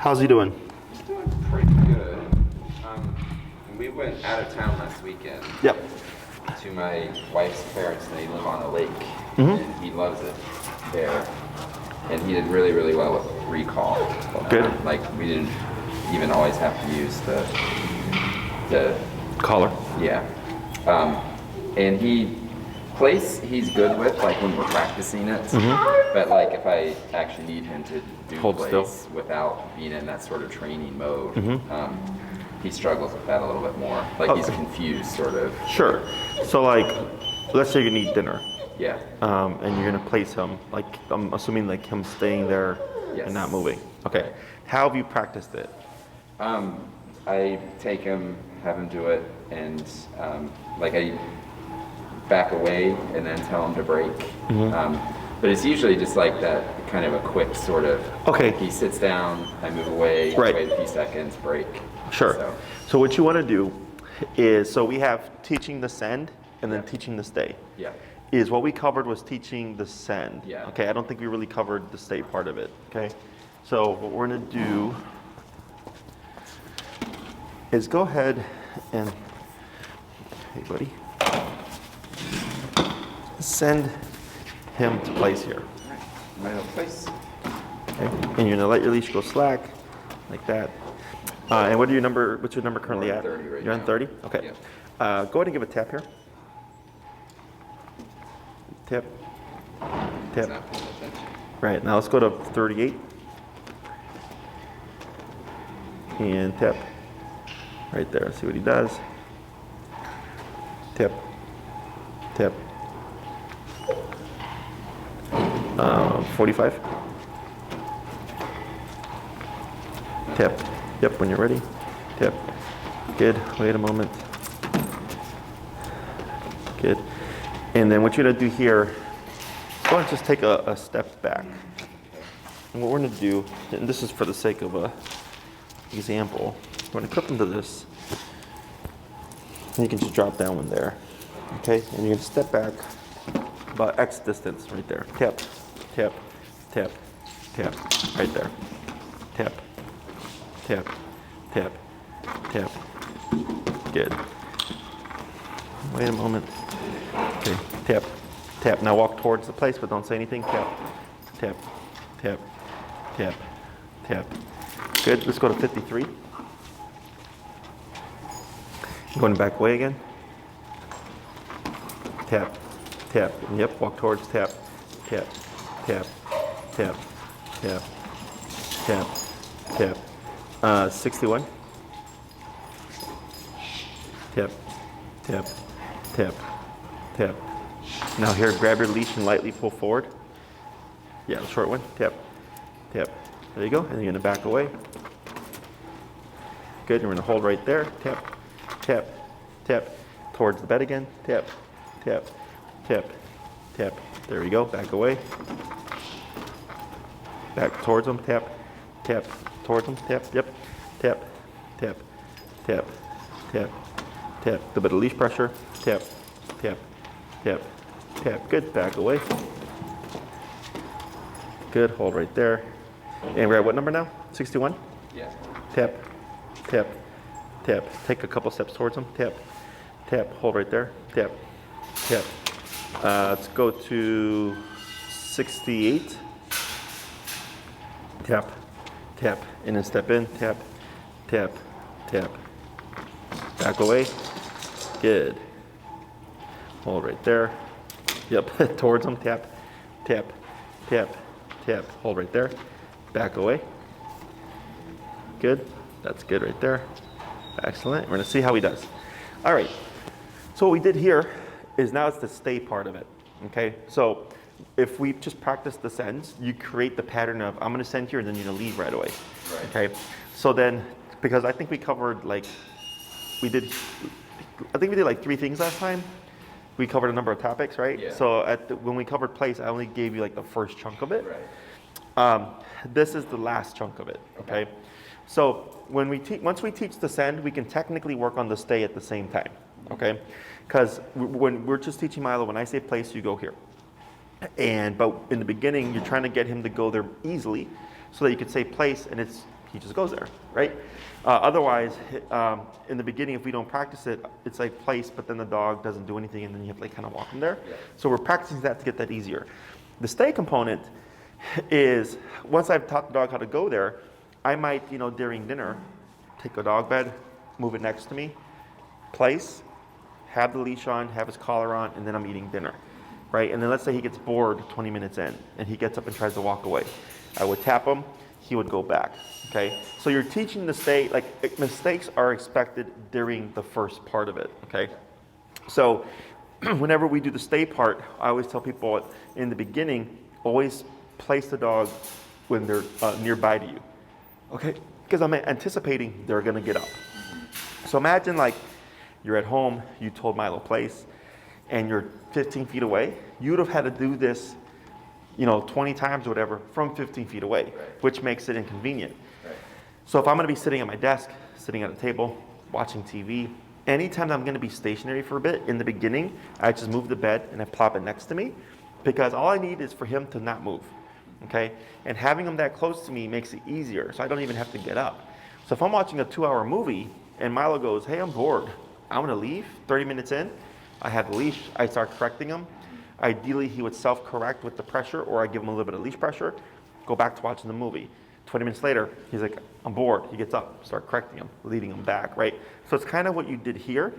How's he doing? He's doing pretty good. We went out of town last weekend. Yep. To my wife's parents, and they live on a lake, Mm-hmm. and he loves it there. And he did really, really well with recall. Good. Like we didn't even always have to use the Collar. yeah. And he's good with, like when we're practicing it. Mm-hmm. But like if I actually need him to do Hold place still. without being in that sort of training mode, Mm-hmm. He struggles with that a little bit more. Like he's confused, sort of. Sure. So like, let's say you need dinner, Yeah. and you're gonna place him. Like I'm assuming like him staying there Yes. and not moving. Okay. How have you practiced it? I take him, have him do it, and like I back away and then tell him to break. But it's usually just like that, kind of a quick sort of. Okay. He sits down, I move away, Right. wait a few seconds, break. Sure. So what you want to do is, so we have teaching the send and then Yeah. teaching the stay. Yeah. Is what we covered was teaching the send. Yeah. Okay, I don't think we really covered the stay part of it. Okay. So what we're gonna do is go ahead and, hey buddy, send him to place here. Milo, place. Okay. And you're gonna let your leash go slack, like that. And what's your number currently We're on at? 30 right You're on now. 30? Okay. Yeah. Go ahead and give a tap here. Tap. He's Tap. not paying attention. Right, now let's go to 38. And tap. Right there, see what he does. Tap. Tap. 45. Tap. Yep, when you're ready. Tap. Good, wait a moment. Good. And then what you're gonna do here, go ahead and just take a step back. And what we're gonna do, and this is for the sake of a example, we're gonna clip into this. And you can just drop down one there. Okay, and you're gonna step back about X distance right there. Tap, tap, tap, tap, right there. Tap, tap, tap, tap. Good. Wait a moment. Okay, tap, tap. Now walk towards the place, but don't say anything. Tap, tap, tap, tap, tap. Good, let's go to 53. Going back away again. Tap, tap. Yep, walk towards tap, tap, tap, tap, tap, tap, tap. 61. Tap, tap, tap, tap. Now here, grab your leash and lightly pull forward. Yeah, the short one. Tap, tap. There you go. And you're gonna back away. Good. You're gonna hold right there. Tap, tap, tap. Towards the bed again. Tap, tap, tap, tap. There we go. Back away. Back towards them. Tap, tap. Towards them. Tap. Yep. Tap, tap, tap, tap, tap. A bit of leash pressure. Tap, tap, tap, tap. Good. Back away. Good. Hold right there. And we're at what number now? 61? Yeah. Tap, tap, tap. Take a couple steps towards them. Tap, tap. Hold right there. Tap, tap. Let's go to 68. Tap, tap. And then step in. Tap, tap, tap. Back away. Good. Hold right there. Yep. Towards them. Tap, tap, tap, tap. Hold right there. Back away. Good. That's good right there. Excellent. We're going to see how he does. All right. So what we did here is now it's the stay part of it. Okay. So if we just practice the sends, you create the pattern of I'm going to send here and then you're going to leave right away. Right. Okay. So then, because I think we covered like, we did like 3 things last time. We covered a number of topics, right? Yeah. So when we covered place, I only gave you like the first chunk of it. Right. This is the last chunk of it, okay? So when once we teach the send, we can technically work on the stay at the same time, okay? Because when we're just teaching Milo, when I say place, you go here. But in the beginning, you're trying to get him to go there easily so that you could say place and he just goes there, right? Otherwise, in the beginning, if we don't practice it, it's like place, but then the dog doesn't do anything, and then you have to like kind of walk him there. Yeah. So we're practicing that to get that easier. The stay component is, once I've taught the dog how to go there, I might, during dinner, take a dog bed, move it next to me, place, have the leash on, have his collar on, and then I'm eating dinner, right? And then let's say he gets bored 20 minutes in, and he gets up and tries to walk away. I would tap him, he would go back, okay? So you're teaching the stay, like mistakes are expected during the first part of it, okay? So whenever we do the stay part, I always tell people in the beginning, always place the dog when they're nearby to you, okay? Because I'm anticipating they're gonna get up. So imagine like you're at home, you told Milo place, and you're 15 feet away. You would have had to do this 20 times or whatever from 15 feet away, right. which makes it inconvenient. Right. So if I'm gonna be sitting at my desk, sitting at a table, watching TV, anytime I'm gonna be stationary for a bit, in the beginning, I just move the bed and I plop it next to me, because all I need is for him to not move, okay? And having him that close to me makes it easier, so I don't even have to get up. So if I'm watching a 2-hour movie and Milo goes, hey, I'm bored, I'm gonna leave, 30 minutes in, I have the leash, I start correcting him. Ideally, he would self-correct with the pressure, or I give him a little bit of leash pressure, go back to watching the movie. 20 minutes later, he's like, I'm bored. He gets up, start correcting him, leading him back, right? So it's kind of what you did here,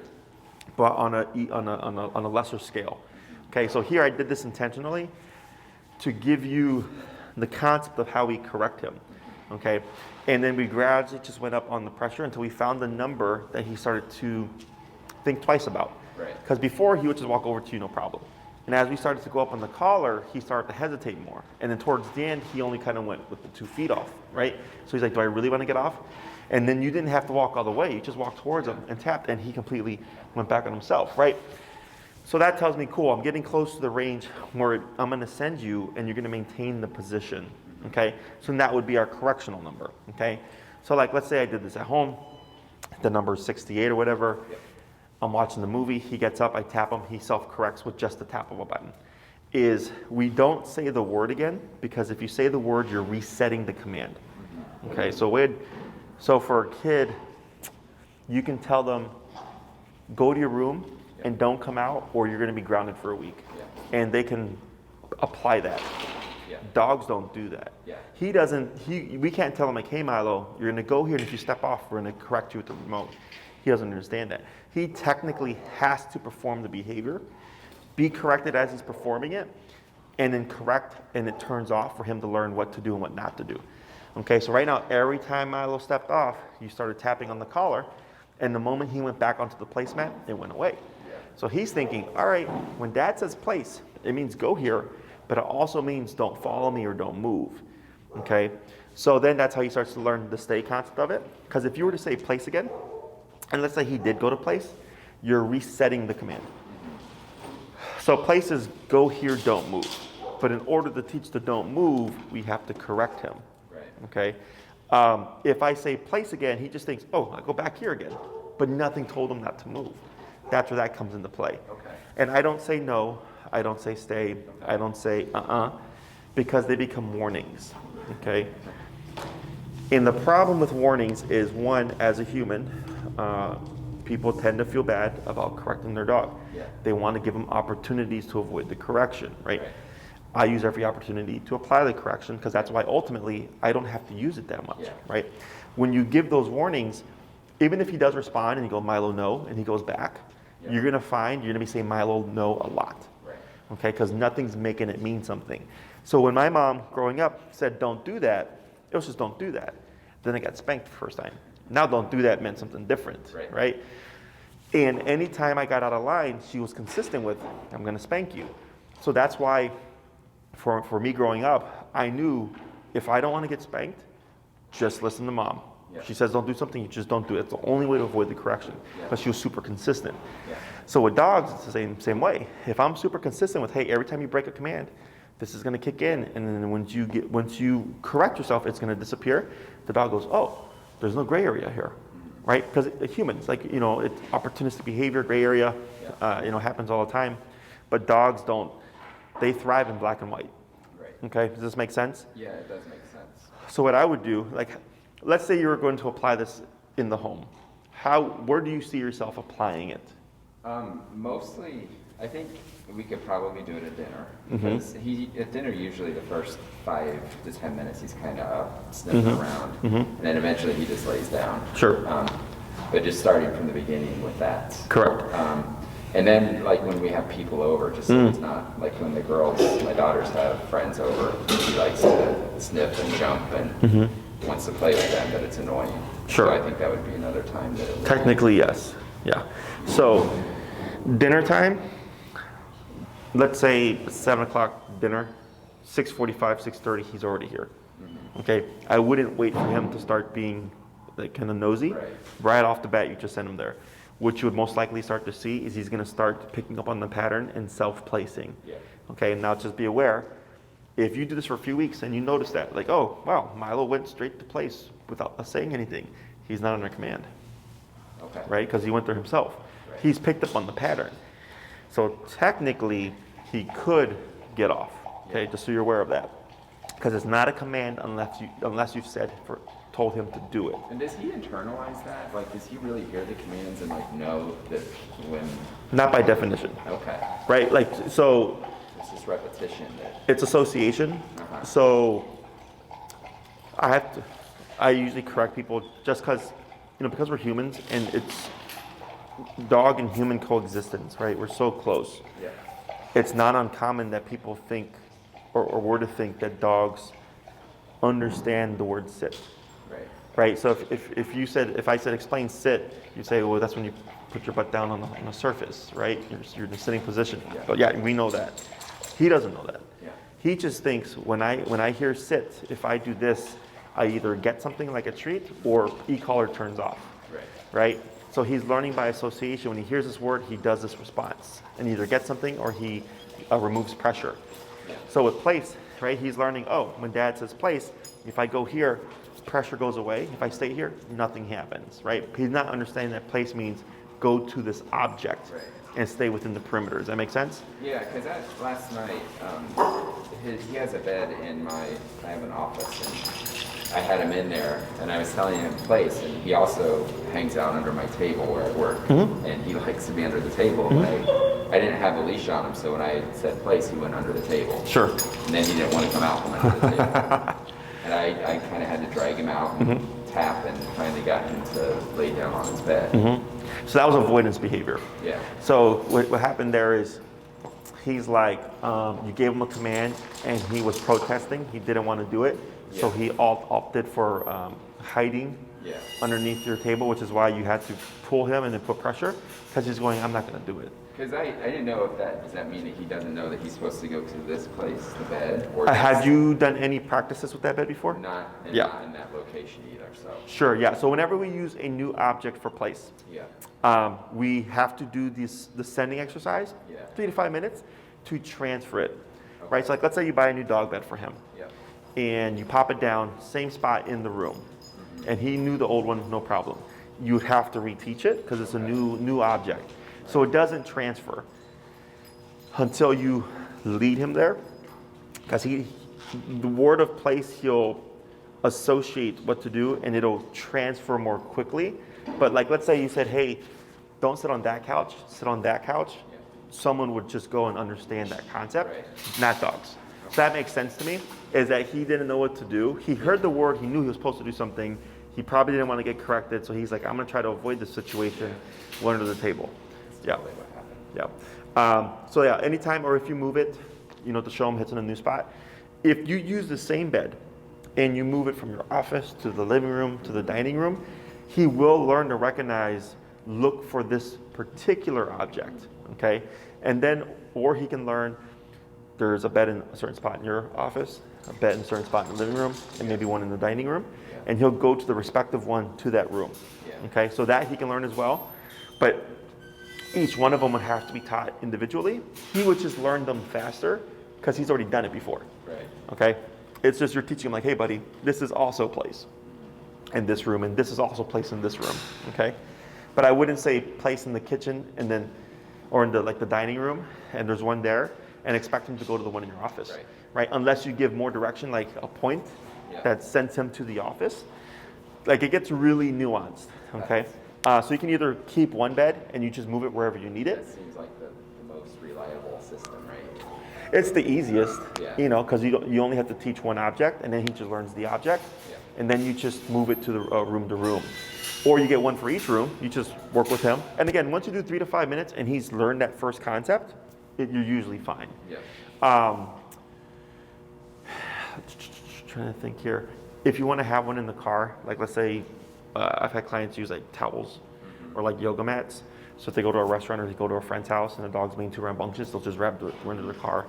but on a lesser scale. Okay, so here I did this intentionally to give you the concept of how we correct him, okay? And then we gradually just went up on the pressure until we found the number that he started to think twice about. Right. Because before, he would just walk over to you, no problem. And as we started to go up on the collar, he started to hesitate more. And then towards the end, he only kind of went with the 2 feet off, right? So he's like, do I really want to get off? And then you didn't have to walk all the way. You just walked towards him and tapped, and he completely went back on himself, right? So that tells me, cool, I'm getting close to the range where I'm going to send you, and you're going to maintain the position, okay? So that would be our correctional number, okay? So like, let's say I did this at home, the number is 68 or whatever. Yep. I'm watching the movie, he gets up, I tap him, he self-corrects with just the tap of a button. We don't say the word again, because if you say the word, you're resetting the command. Okay, so for a kid, you can tell them, go to your room and don't come out, or you're gonna be grounded for a week. Yeah. And they can apply that. Yeah. Dogs don't do that. Yeah. We can't tell him like, hey Milo, you're gonna go here, and if you step off, we're gonna correct you with the remote. He doesn't understand that. He technically has to perform the behavior, be corrected as he's performing it, and then correct, and it turns off for him to learn what to do and what not to do. Okay, so right now, every time Milo stepped off, you started tapping on the collar, and the moment he went back onto the placemat, it went away. Yeah. So he's thinking, all right, when dad says place, it means go here, but it also means don't follow me or don't move. Okay, so then that's how he starts to learn the stay concept of it, because if you were to say place again, and let's say he did go to place, you're resetting the command. So place is go here, don't move. But in order to teach the don't move, we have to correct him. Right. Okay? If I say place again, he just thinks, oh, I go back here again. But nothing told him not to move. That's where that comes into play. Okay. And I don't say no, I don't say stay, I don't say because they become warnings. Okay? And the problem with warnings is, one, as a human, people tend to feel bad about correcting their dog. Yeah. They want to give them opportunities to avoid the correction, right? Right. I use every opportunity to apply the correction, because that's why ultimately I don't have to use it that much, Yeah. right? When you give those warnings, even if he does respond and you go, Milo, no, and he goes back, Yeah. you're going to be saying Milo, no, a lot. Right. Okay, because nothing's making it mean something. So when my mom, growing up, said don't do that, it was just don't do that. Then I got spanked the first time. Now don't do that meant something different, right? And anytime I got out of line, she was consistent with, I'm going to spank you. So that's why, for me growing up, I knew if I don't want to get spanked, just listen to mom. Yeah. She says don't do something, you just don't do it. It's the only way to avoid the correction. Yeah. But she was super consistent. Yeah. So with dogs, it's the same way. If I'm super consistent with, hey, every time you break a command, this is going to kick in, and then once you correct yourself, it's going to disappear. The dog goes, oh, there's no gray area here, right? Because humans, it's opportunistic behavior, gray area, happens all the time. But dogs don't. They thrive in black and white. Right. Okay, does this make sense? Yeah, it does make sense. So what I would do, like let's say you're going to apply this in the home. Where do you see yourself applying it? Mostly, I think we could probably do it at dinner. Mm-hmm. Because at dinner, usually the first 5 to 10 minutes, he's kind of up, sniffing around. And then eventually he just lays down. Sure. But just starting from the beginning with that. Correct. And then, like, when we have people over, just so it's not, like, when the girls, my daughters have friends over, he likes to sniff and jump and wants to play with them, but it's annoying. Sure. So I think that would be another time that it would... Technically, yes. Yeah. So, dinner time, let's say 7 o'clock dinner, 6:45, 6:30, he's already here. Okay? I wouldn't wait for him to start being like kind of nosy. Right off the bat, you just send him there. What you would most likely start to see is he's going to start picking up on the pattern and self-placing. Yeah. Okay, now just be aware, if you do this for a few weeks and you notice that, like, oh, wow, Milo went straight to place without us saying anything, he's not under command. Okay. Right? Because he went there himself. Right. He's picked up on the pattern. So technically, he could get off. Okay, just so you're aware of that. Because it's not a command unless you've told him to do it. And does he internalize that? Like, does he really hear the commands and, like, know that when... Not by definition. Okay. Right? Like, so... It's just repetition that... It's association. So I usually correct people just because we're humans and it's dog and human coexistence, right? We're so close. Yeah. It's not uncommon that people think or were to think that dogs understand the word sit. Right. Right? So if I said explain sit, you say, well, that's when you put your butt down on the surface, right? You're in the sitting position. Yeah. But yeah, we know that. He doesn't know that. Yeah. He just thinks when I hear sit, if I do this, I either get something like a treat or e-collar turns off. Right. Right? So he's learning by association. When he hears this word, he does this response and either gets something or he removes pressure. Yeah. So with place, right, he's learning, oh, when dad says place, if I go here, pressure goes away. If I stay here, nothing happens, right? He's not understanding that place means go to this object and stay within the perimeter. Does that make sense? Yeah, because last night, he has a bed in I have an office, and I had him in there, and I was telling him place, and he also hangs out under my table where I work, and he likes to be under the table. I didn't have a leash on him, so when I said place, he went under the table. Sure. And then he didn't want to come out from under the table. And I kind of had to drag him out and tap, and finally got him to lay down on his bed. So that was avoidance behavior. Yeah. So what happened there is he's like, you gave him a command and he was protesting. He didn't want to do it. So he opted for hiding underneath your table, which is why you had to pull him and then put pressure, because he's going, I'm not going to do it. Because I didn't know if does that mean that he doesn't know that he's supposed to go to this place, the bed? Or Had you done any practices with that bed before? Not in that location either, so. Sure, yeah. So whenever we use a new object for place, we have to do the sending exercise, 3 to 5 minutes, to transfer it. Right, so like let's say you buy a new dog bed for him, and you pop it down, same spot in the room, and he knew the old one, no problem. You'd have to reteach it because it's a new object. So it doesn't transfer until you lead him there, because the word of place, he'll associate what to do and it'll transfer more quickly. But like, let's say you said, hey, don't sit on that couch, sit on that couch. Someone would just go and understand that concept, not dogs. So that makes sense to me, is that he didn't know what to do. He heard the word, he knew he was supposed to do something. He probably didn't want to get corrected, so he's like, I'm gonna try to avoid this situation, went under the table. So yeah, anytime, or if you move it, to show him it's in a new spot. If you use the same bed and you move it from your office to the living room to the dining room, he will learn to recognize, look for this particular object, okay? And then, or he can learn there's a bed in a certain spot in your office, a bed in a certain spot in the living room, and maybe one in the dining room, and he'll go to the respective one to that room, okay? So that he can learn as well, but each one of them would have to be taught individually. He would just learn them faster because he's already done it before, okay? It's just you're teaching him like, hey buddy, this is also place in this room, and this is also place in this room, okay? But I wouldn't say place in the kitchen and then, or in the dining room, and there's one there, and expect him to go to the one in your office, right? Unless you give more direction, like a point that sends him to the office. Like it gets really nuanced, okay? So you can either keep one bed and you just move it wherever you need That it. seems like the most reliable system, right? It's the easiest, Yeah. you know, because you only have to teach one object and then he just learns the object. Yeah. And then you just move it to the room to room. Or you get one for each room, you just work with him. And again, once you do 3 to 5 minutes and he's learned that first concept, you're usually fine. Yeah. Trying to think here. If you want to have one in the car, like let's say I've had clients use like towels or like yoga mats. So if they go to a restaurant or they go to a friend's house and the dog's being too rambunctious, they'll just run into the car,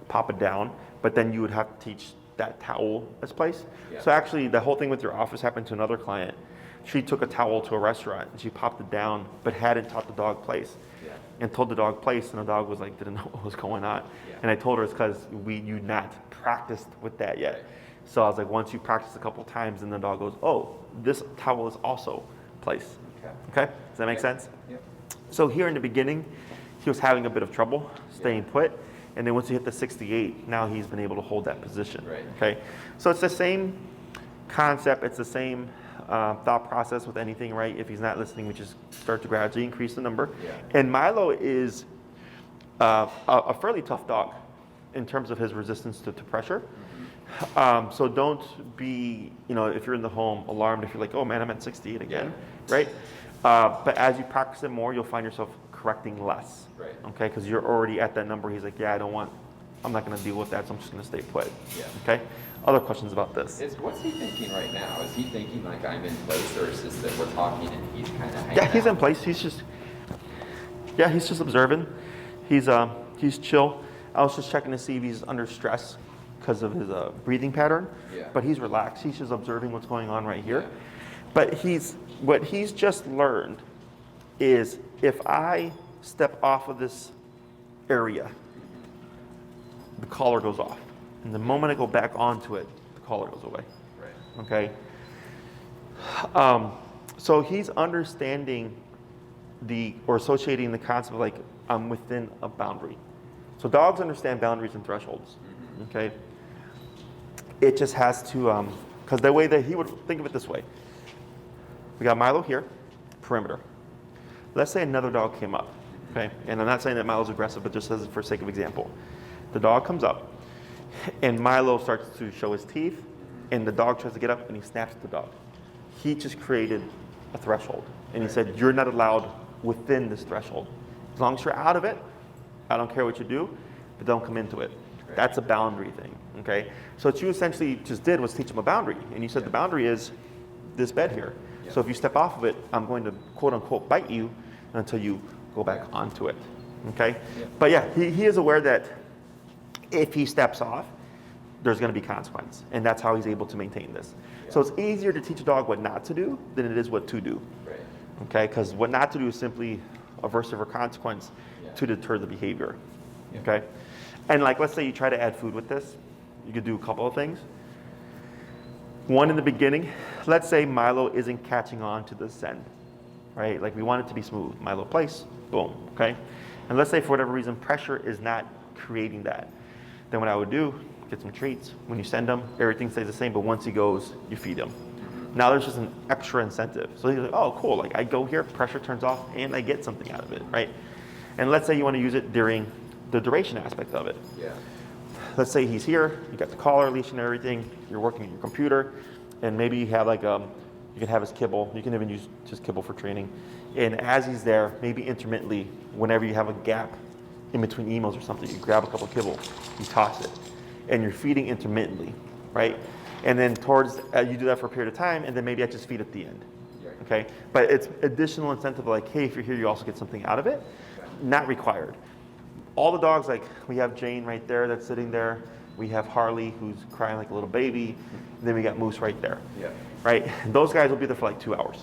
pop it down. But then you would have to teach that towel its place. Yeah. So actually the whole thing with your office happened to another client. She took a towel to a restaurant and she popped it down, but hadn't taught the dog place. Yeah. And told the dog place, and the dog was like, didn't know what was going on. Yeah. And I told her it's because you not practiced with that yet. Right. So I was like, once you practice a couple times, then the dog goes, oh, this towel is also place. Okay? Does that make sense? Yeah. So here in the beginning, he was having a bit of trouble staying put. And then once he hit the 68, now he's been able to hold that position. Right. Okay? So it's the same concept. It's the same thought process with anything, right? If he's not listening, we just start to gradually increase the number. Yeah. And Milo is a fairly tough dog in terms of his resistance to pressure. So don't be, if you're in the home, alarmed if you're like, oh man, I'm at 68 again, right? But as you practice it more, you'll find yourself correcting less, Right. okay? Because you're already at that number. He's like, yeah, I'm not going to deal with that, so I'm just going to stay put, Yeah. okay? Other questions about this? What's he thinking right now? Is he thinking like I'm in place, or is this that we're talking and he's kind of hanging Yeah, he's out? in place. He's just observing. He's chill. I was just checking to see if he's under stress because of his breathing pattern. Yeah. But he's relaxed. He's just observing what's going on right here. Yeah. But what he's just learned is if I step off of this area, the collar goes off. And the moment I go back onto it, the collar goes away. Right. Okay? So he's understanding or associating the concept of like, I'm within a boundary. So dogs understand boundaries and thresholds. Okay? It just has to, because the way that he would think of it this way. We got Milo here, perimeter. Let's say another dog came up, okay? And I'm not saying that Milo's aggressive, but just as for sake of example. The dog comes up, and Milo starts to show his teeth, and the dog tries to get up, and he snaps at the dog. He just created a threshold, and he said, you're not allowed within this threshold. As long as you're out of it, I don't care what you do, but don't come into it. That's a boundary thing, okay? So what you essentially just did was teach him a boundary, and you said the boundary is this bed here. So if you step off of it, I'm going to quote unquote bite you until you go back onto it, okay? But yeah, he is aware that if he steps off, there's going to be consequence, and that's how he's able to maintain this. So it's easier to teach a dog what not to do than it is what to do, Right. okay? Because what not to do is simply aversive or consequence to deter the behavior, okay? And like, let's say you try to add food with this, you could do a couple of things. One, in the beginning, let's say Milo isn't catching on to the send, right? Like we want it to be smooth. Milo place, boom, okay? And let's say for whatever reason, pressure is not creating that. Then what I would do, get some treats. When you send him, everything stays the same, but once he goes, you feed him. Now there's just an extra incentive. So he's like, oh, cool, like I go here, pressure turns off, and I get something out of it, right? And let's say you want to use it during the duration aspect of it. Yeah. Let's say he's here, you got the collar, leash, and everything, you're working on your computer, and maybe you have you can have his kibble, you can even use just kibble for training. And as he's there, maybe intermittently, whenever you have a gap in between emos or something, you grab a couple kibble, you toss it, and you're feeding intermittently, right? And then you do that for a period of time, and then maybe I just feed at the end, okay? But it's additional incentive like, hey, if you're here, you also get something out of it, not required. All the dogs, like we have Jane right there that's sitting there. We have Harley who's crying like a little baby. And then we got Moose right there. Yeah. Right? And those guys will be there for like 2 hours.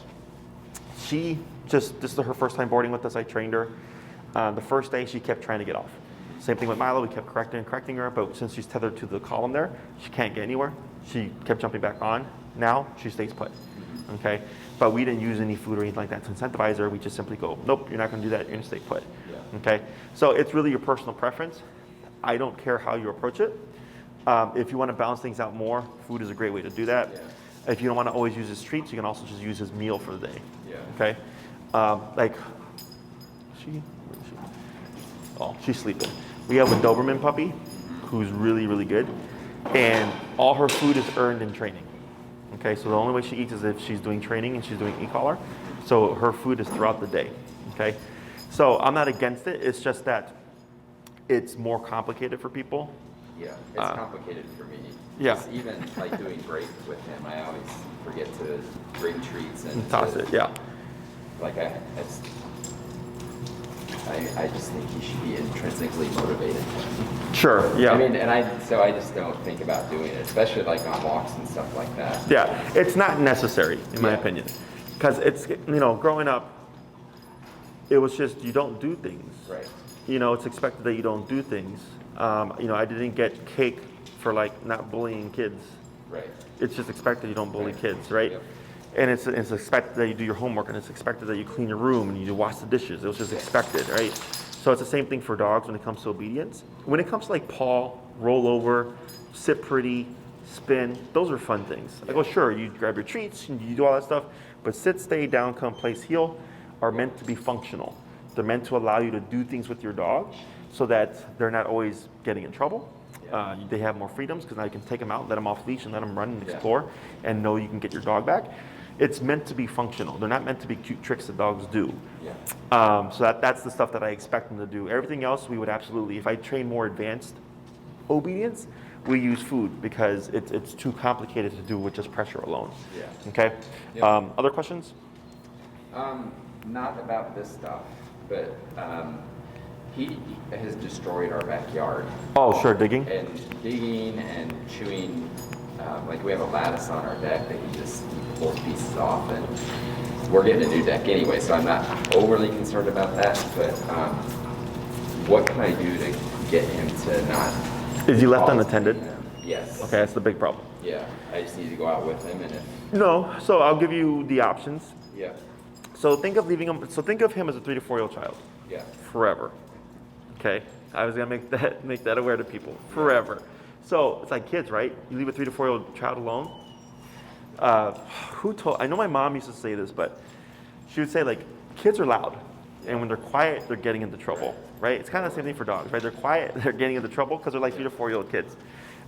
This is her first time boarding with us. I trained her. The first day she kept trying to get off. Same thing with Milo. We kept correcting her, but since she's tethered to the column there, she can't get anywhere. She kept jumping back on. Now she stays put. Okay? But we didn't use any food or anything like that to incentivize her. We just simply go, nope, you're not going to do that. You're going to stay put. Okay, so it's really your personal preference. I don't care how you approach it. If you want to balance things out more, food is a great way to do that. If you don't want to always use his treats, you can also just use his meal for the day. Yeah. Okay? Like, where is she? Oh, she's sleeping. We have a Doberman puppy who's really, really good. And all her food is earned in training. Okay, so the only way she eats is if she's doing training and she's doing e-collar. So her food is throughout the day. Okay? So I'm not against it. It's just that it's more complicated for people. Yeah, it's complicated for me. Yeah. Just even like doing break with him, I always forget to bring treats and Toss it, yeah. Like I just think he should be intrinsically motivated. Sure, yeah. I mean, I just don't think about doing it, especially like on walks and stuff like that. Yeah, it's not necessary, in my opinion. Because it's, growing up, it was just, you don't do things. Right. It's expected that you don't do things. I didn't get cake for like not bullying kids. Right. It's just expected you don't bully kids, right? Yep. And it's expected that you do your homework, and it's expected that you clean your room and you wash the dishes. It was just expected, right? So it's the same thing for dogs when it comes to obedience. When it comes to like paw, roll over, sit pretty, spin, those are fun things. Like, oh sure, you grab your treats and you do all that stuff, but sit, stay, down, come, place, heel are meant to be functional. They're meant to allow you to do things with your dog so that they're not always getting in trouble. They have more freedoms because now you can take them out, let them off leash, and let them run and explore, and know you can get your dog back. It's meant to be functional. They're not meant to be cute tricks that dogs do. So that's the stuff that I expect them to do. Everything else we would absolutely, if I train more advanced obedience, we use food because it's too complicated to do with just pressure alone. Okay? Other questions? Not about this stuff, but he has destroyed our backyard. Oh, sure, digging? And digging and chewing. Like we have a lattice on our deck that he just pulls pieces off, and we're getting a new deck anyway, so I'm not overly concerned about that. But what can I do to get him to not? Is he left unattended? Yes. Okay, that's the big problem. Yeah, I just need to go out with him, and if No, so I'll give you the options. yeah, So think of leaving him. So think of him as a 3 to 4 year old child. yeah, Forever. Okay, I was gonna make that aware to people. Forever. So it's like kids, right? You leave a 3 to 4 year old child alone. I know my mom used to say this, but she would say like, kids are loud, and when they're quiet, they're getting into trouble, right? It's kind of the same thing for dogs, right? They're quiet, they're getting into trouble because they're like 3 to 4 year old kids.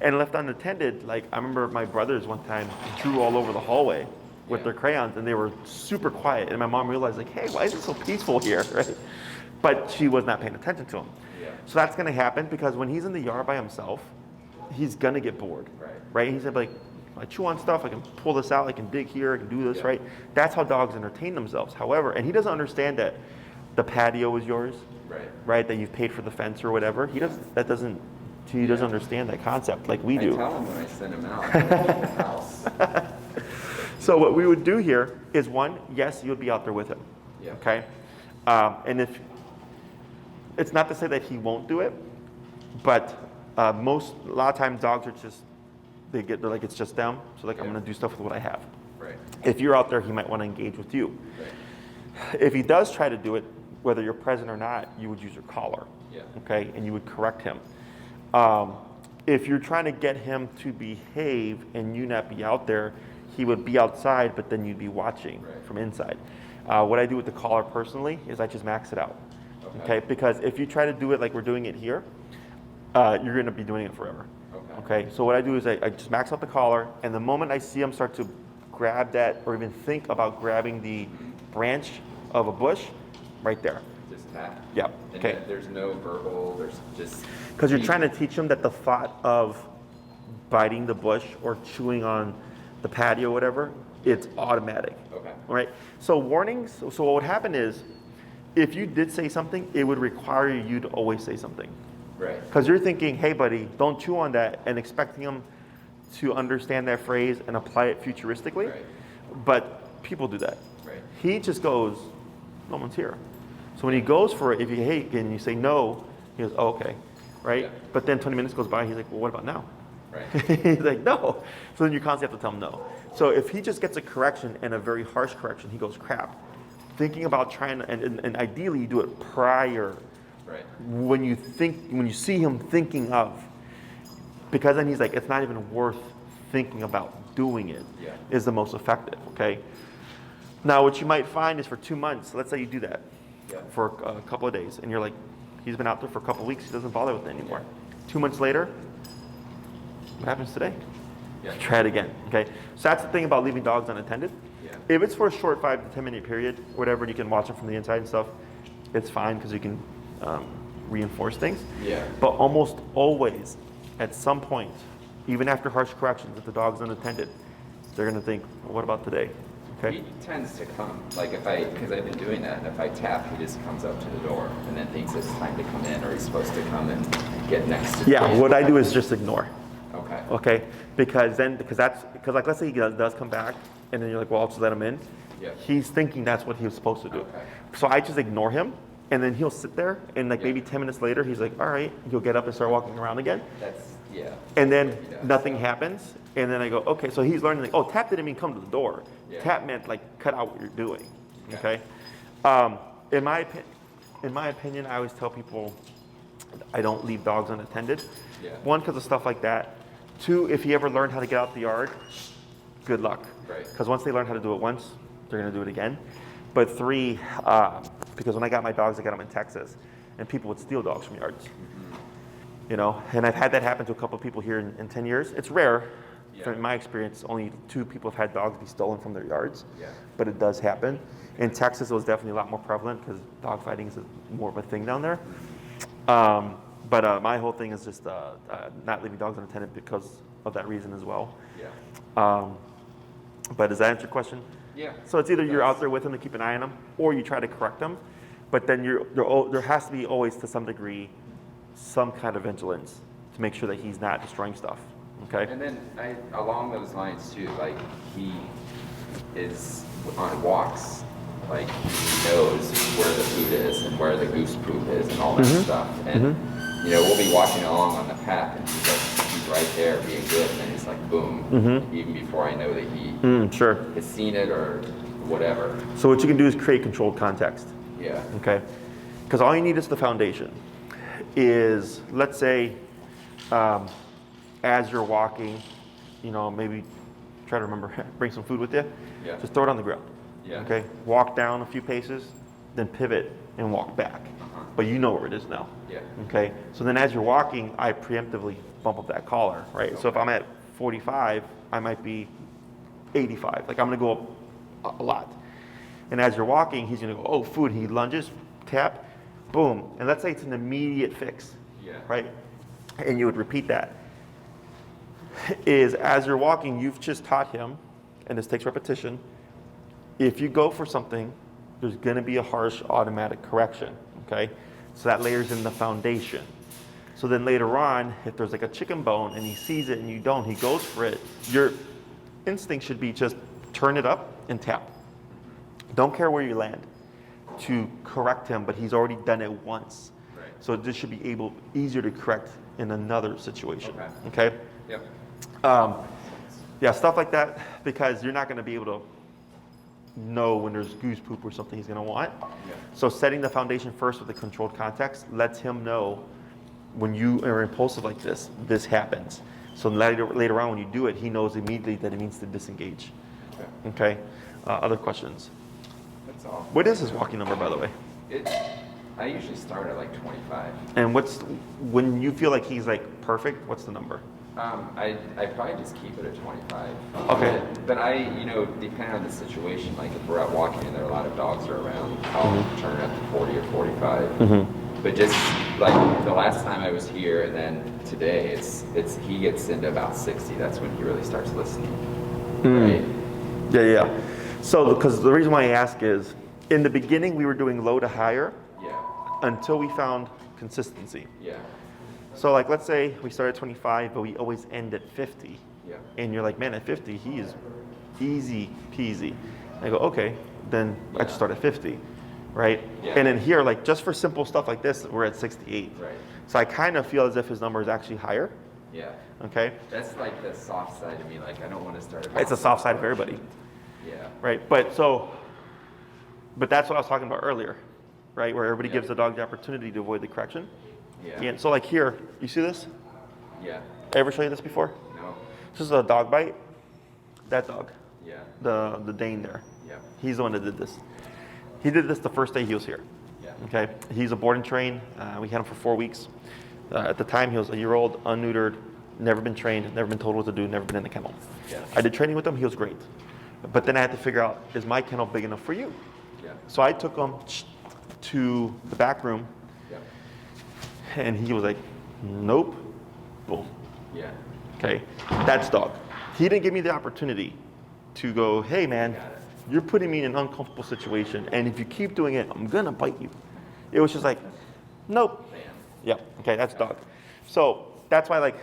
And left unattended, like I remember my brothers one time drew all over the hallway with their crayons, and they were super quiet. And my mom realized like, hey, why is it so peaceful here, right? But she was not paying attention to him. So that's gonna happen because when he's in the yard by himself, he's gonna get bored, right? He's gonna be like, I chew on stuff, I can pull this out, I can dig here, I can do this, right? That's how dogs entertain themselves. However, and he doesn't understand that the patio is yours, right? That you've paid for the fence or whatever. He doesn't understand that concept like we do. I tell him when I send him out to the house. So what we would do here is one, yes, you would be out there with him, okay? And if it's not to say that he won't do it, but a lot of times dogs are just, they're like, it's just them. So like, I'm gonna do stuff with what I have. If you're out there, he might wanna engage with you. If he does try to do it, whether you're present or not, you would use your collar, okay? And you would correct him. If you're trying to get him to behave and you not be out there, he would be outside, but then you'd be watching from inside. What I do with the collar personally is I just max it out, okay? Because if you try to do it like we're doing it here, you're gonna be doing it forever, okay? So what I do is I just max out the collar, and the moment I see him start to grab that or even think about grabbing the branch of a bush, right there. Just tap. Yep. And Okay. there's no verbal, there's just... Because you're trying to teach them that the thought of biting the bush or chewing on the patio or whatever, it's automatic. Okay. All right? So warnings, so what would happen is, if you did say something, it would require you to always say something. Right. Because you're thinking, hey buddy, don't chew on that, and expecting them to understand that phrase and apply it futuristically. Right. But people do that. Right. He just goes, no one's here. So when he goes for it, if you hate and you say no, he goes, oh, okay, right? Yeah. But then 20 minutes goes by, he's like, well, what about now? Right. He's like, no. So then you constantly have to tell him no. So if he just gets a correction and a very harsh correction, he goes, crap. Thinking about trying to, and ideally you do it prior, Right. when you see him thinking of, because then he's like, it's not even worth thinking about doing it Yeah. is the most effective, okay? Now, what you might find is for 2 months, let's say you do that for a couple of days, and you're like, he's been out there for a couple of weeks, he doesn't bother with it anymore. 2 months later, what happens today? Yeah. Try it again, okay? So that's the thing about leaving dogs unattended. Yeah. If it's for a short 5 to 10 minute period, whatever, and you can watch them from the inside and stuff, it's fine because you can reinforce things. Yeah. But almost always, at some point, even after harsh corrections, if the dog's unattended, they're gonna think, well, what about today? Okay. He tends to come, like because I've been doing that, and if I tap, he just comes up to the door and then thinks it's time to come in, or he's supposed to come and get next to Yeah, me. what I do is just ignore. Okay. Okay, because like let's say he does come back, and then you're like, well, I'll just let him in. Yeah. He's thinking that's what he was supposed to do. Okay. So I just ignore him, and then he'll sit there, and like maybe 10 minutes later, he's like, all right, he'll get up and start walking around again. And then nothing happens, and then I go, okay, so he's learning, like, oh, tap didn't mean come to the door. Yeah. Tap meant like cut out what you're doing. Okay. In my opinion, I always tell people I don't leave dogs unattended. Yeah. 1, because of stuff like that. 2, if he ever learned how to get out the yard, good luck. Right. Because once they learn how to do it once, they're going to do it again. But 3, because when I got my dogs, I got them in Texas, and people would steal dogs from yards. You know, and I've had that happen to a couple of people here in 10 years. It's rare. Yeah. From my experience, only 2 people have had dogs be stolen from their yards. Yeah. But it does happen. In Texas, it was definitely a lot more prevalent because dog fighting is more of a thing down there. But my whole thing is just not leaving dogs unattended because of that reason as well. Yeah. But does that answer your question? Yeah. So it's either you're out there with them to keep an eye on them, or you try to correct them. But then there has to be always, to some degree, some kind of vigilance to make sure that he's not destroying stuff. Okay. And then along those lines too, like he is on walks, like he knows where the food is and where the goose poop is and all that stuff. And you know, we'll be walking along on the path, and he's right there being good, and then he's like, boom, even before I know that he Sure. has seen it or whatever. So what you can do is create controlled context. Yeah. Okay. Because all you need is the foundation. Is, let's say, as you're walking, you know, maybe try to remember, bring some food with you. Yeah. Just throw it on the ground. Yeah. Okay. Walk down a few paces, then pivot and walk back. But you know where it is now. Yeah. Okay. So then as you're walking, I preemptively bump up that collar, right? So if I'm at 45, I might be 85. Like I'm going to go up a lot. And as you're walking, he's going to go, oh, food. He lunges, tap, boom. And let's say it's an immediate fix, right? And you would repeat that. Is as you're walking, you've just taught him, and this takes repetition, if you go for something, there's going to be a harsh automatic correction, okay? So that layers in the foundation. So then later on, if there's like a chicken bone and he sees it and you don't, he goes for it, your instinct should be just turn it up and tap. Don't care where you land to correct him, but he's already done it once. Right. So this should be easier to correct in another situation, Okay. okay? Yep. Yeah, stuff like that, because you're not going to be able to know when there's goose poop or something he's going to want. Yeah. So setting the foundation first with a controlled context lets him know when you are impulsive like this, this happens. So later on when you do it, he knows immediately that it means to disengage. Okay? Other questions? That's all. What is his walking number, by the way? I usually start at like 25. And when you feel like he's like perfect, what's the number? I probably just keep it at 25. Okay. But depending on the situation, like if we're out walking and there are a lot of dogs are around, I'll turn it up to 40 or 45. But just like the last time I was here and then today, he gets into about 60. That's when he really starts listening. Right? Yeah. So, because the reason why I ask is, in the beginning we were doing low to higher until we found consistency. Yeah. So like, let's say we start at 25, but we always end at 50. Yeah. And you're like, man, at 50, he is easy peasy. I go, okay, then I just start at 50, right? Yeah. And then here, like just for simple stuff like this, we're at 68. Right. So I kind of feel as if his number is actually higher. Yeah. Okay. That's like the soft side of me. Like I don't want to start. It's a soft side of everybody. Yeah. Right. But that's what I was talking about earlier, right? Where everybody gives the dog the opportunity to avoid the correction. Yeah. And so like here, you see this? Yeah. I ever show you this before? No. This is a dog bite. That dog, Yeah. the Dane there. Yeah. He's the one that did this. He did this the first day he was here. Yeah. Okay. He's a board and train. We had him for 4 weeks. At the time, he was a year old, unneutered, never been trained, never been told what to do, never been in the kennel. Yeah. I did training with him. He was great. But then I had to figure out, is my kennel big enough for you? Yeah. So I took him to the back room, Yeah. and he was like, nope. Boom. Yeah. Okay. That's dog. He didn't give me the opportunity to go, hey man, you're putting me in an uncomfortable situation, and if you keep doing it, I'm gonna bite you. It was just like, nope. Yeah, okay, that's dog. So that's why, like,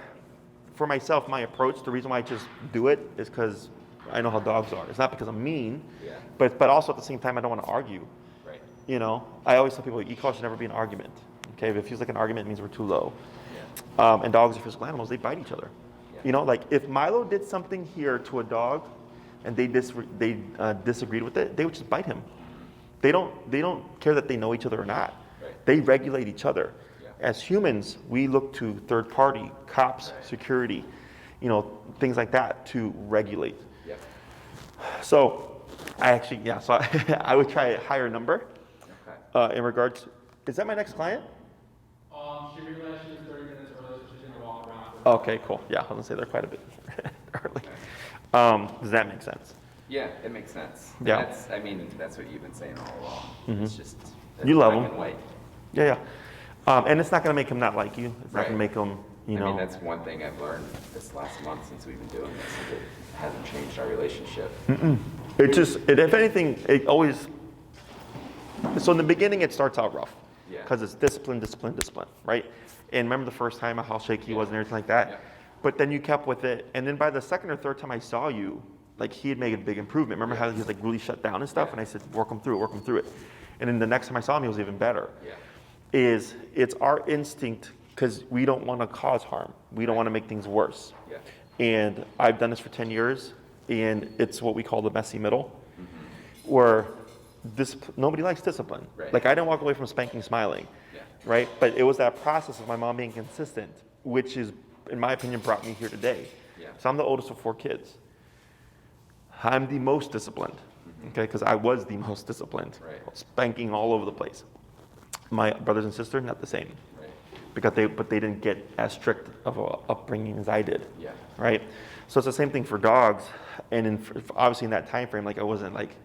for myself, my approach, the reason why I just do it is because I know how dogs are. It's not because I'm mean, Yeah. but also at the same time, I don't want to argue. Right. You know, I always tell people, e-call should never be an argument. Okay, if it feels like an argument, it means we're too low. Yeah. And dogs are physical animals, they bite each other. Yeah. You know, like if Milo did something here to a dog and they disagreed with it, they would just bite him. They don't care that they know each other or not. Right. They regulate each other. Yeah. As humans, we look to third party, cops, Right. security, you know, things like that to regulate. Yeah. So I actually, yeah, so I would try a higher number Okay. in regards, is that my next client? She realized she was 30 minutes early, so she's gonna walk around. For Okay, cool. Yeah, I was gonna say they're quite a bit early. Does that make sense? Yeah, it makes sense. Yeah. That's, I mean, that's what you've been saying all along. It's just You love black them. and white. Yeah, yeah. And it's not gonna make him not like you. It's not gonna Right. make him, you I know. mean, that's one thing I've learned this last month since we've been doing this. Is it hasn't changed our relationship. It just, if anything, it always. So in the beginning, it starts out rough. Yeah. Because it's discipline, discipline, discipline, right? And remember the first time how shaky he was and everything like that. Yeah. But then you kept with it, and then by the second or third time I saw you, like he had made a big improvement. Remember how he was like really shut down and stuff? Yeah. And I said, work him through it. And then the next time I saw him, he was even better. Yeah. It's our instinct because we don't want to cause harm. We don't want to make things worse. Yeah. And I've done this for 10 years, and it's what we call the messy middle, where nobody likes discipline. Right. Like I didn't walk away from spanking smiling, Yeah. right? But it was that process of my mom being consistent, which is, in my opinion, brought me here today. Yeah. So I'm the oldest of 4 kids. I'm the most disciplined, okay? Because I was the most disciplined, Right. spanking all over the place. My brothers and sisters, not the same, Right. because they didn't get as strict of a upbringing as I did, Yeah. right? So it's the same thing for dogs, and obviously in that time frame, like I wasn't like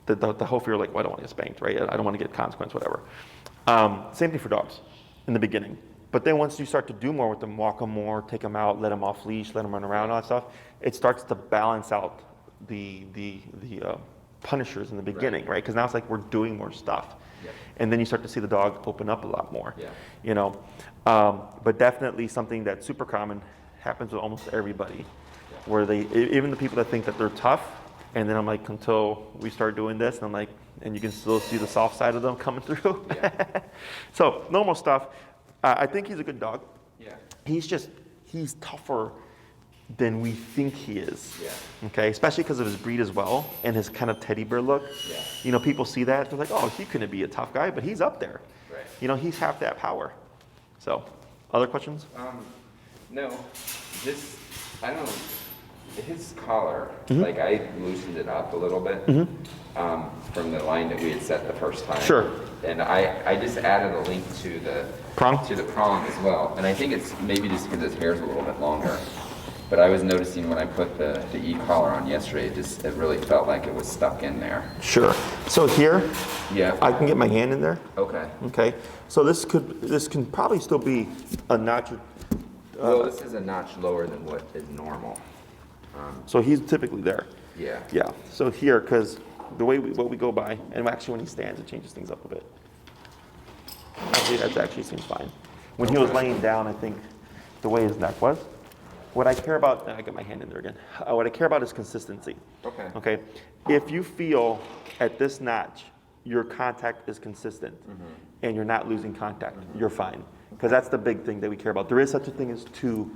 the whole fear, like, well, I don't want to get spanked, right? I don't want to get consequence, whatever. Same thing for dogs in the beginning. But then once you start to do more with them, walk them more, take them out, let them off leash, let them run around, all that stuff, it starts to balance out the punishers in the beginning, right? Because now it's like we're doing more stuff. Yep. And then you start to see the dog open up a lot more, Yeah. you know? But definitely something that's super common, happens with almost everybody, where even the people that think that they're tough, and then I'm like, until we start doing this, and I'm like, and you can still see the soft side of them coming through. Yeah. So normal stuff. I think he's a good dog. Yeah. He's tougher than we think he is. Yeah. Okay, especially because of his breed as well, and his kind of teddy bear look. Yeah. You know, people see that, they're like, oh, he couldn't be a tough guy, but he's up there. Right. You know, he's half that power. So, other questions? No, I don't know, his collar, Mm-hmm. like I loosened it up a little bit from the line that we had set the first time. Sure. And I just added a link to the Prong? to the prong as well. And I think it's maybe just because his hair's a little bit longer. But I was noticing when I put the e-collar on yesterday, it really felt like it was stuck in there. Sure. So here, Yeah. I can get my hand in there. Okay. Okay. So this can probably still be a notch. Well, this is a notch lower than what is normal. So he's typically there. Yeah. Yeah. So here, because the way what we go by, and actually when he stands, it changes things up a bit. Actually, that actually seems fine. When he was laying down, I think the way his neck was. What I care about, I got my hand in there again. What I care about is consistency. Okay. Okay. If you feel at this notch, your contact is consistent, and you're not losing contact, you're fine. Because that's the big thing that we care about. There is such a thing as too